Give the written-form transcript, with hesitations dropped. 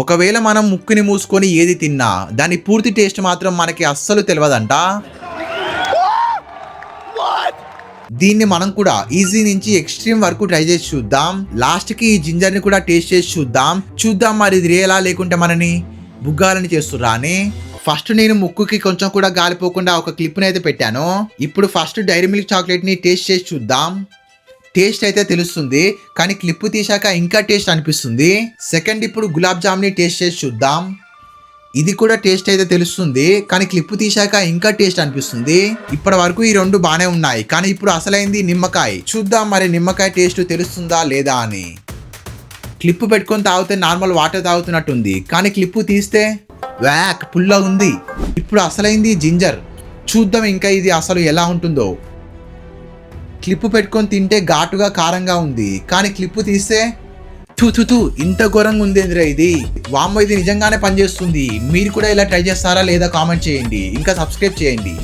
ఒకవేళ మనం ముక్కుని మూసుకొని ఏది తిన్నా దాని పూర్తి టేస్ట్ మాత్రం మనకి అస్సలు తెలియదంట. దీన్ని మనం కూడా ఈజీ నుంచి ఎక్స్ట్రీమ్ వరకు ట్రై చేసి చూద్దాం. లాస్ట్ కి ఈ జింజర్ ని కూడా టేస్ట్ చేసి చూద్దాం మరి ఇది రియలా లేకుంటే మనని బుగ్గాలని చేస్తుర్రా అని. ఫస్ట్ నేను ముక్కుకి కొంచెం కూడా గాలిపోకుండా ఒక క్లిప్ ని అయితే పెట్టాను. ఇప్పుడు ఫస్ట్ డైరీ మిల్క్ చాక్లెట్ ని టేస్ట్ చేసి చూద్దాం. టేస్ట్ అయితే తెలుస్తుంది, కానీ క్లిప్ తీసాక ఇంకా టేస్ట్ అనిపిస్తుంది. సెకండ్ ఇప్పుడు గులాబ్ జామ్ ని టేస్ట్ చేసి చూద్దాం. ఇది కూడా టేస్ట్ అయితే తెలుస్తుంది, కానీ క్లిప్ తీసాక ఇంకా టేస్ట్ అనిపిస్తుంది. ఇప్పటి వరకు ఈ రెండు బానే ఉన్నాయి, కానీ ఇప్పుడు అసలైంది నిమ్మకాయ. చూద్దాం మరి నిమ్మకాయ టేస్ట్ తెలుస్తుందా లేదా అని. క్లిప్ పెట్టుకొని తాగితే నార్మల్ వాటర్ తాగుతున్నట్టుంది, కానీ క్లిప్ తీస్తే వ్యాక్ పుల్లా ఉంది. ఇప్పుడు అసలైంది జింజర్. చూద్దాం ఇంకా ఇది అసలు ఎలా ఉంటుందో. క్లిప్ పెట్టుకొని తింటే ఘాటుగా కారంగా ఉంది, కానీ క్లిప్ తీస్తే తూ ఇంత ఘోరంగా ఉంది ఏందిరా ఇది. వామ్మో ఇది నిజంగానే పనిచేస్తుంది. మీరు కూడా ఇలా ట్రై చేస్తారా లేదా కామెంట్ చేయండి, ఇంకా సబ్స్క్రైబ్ చేయండి.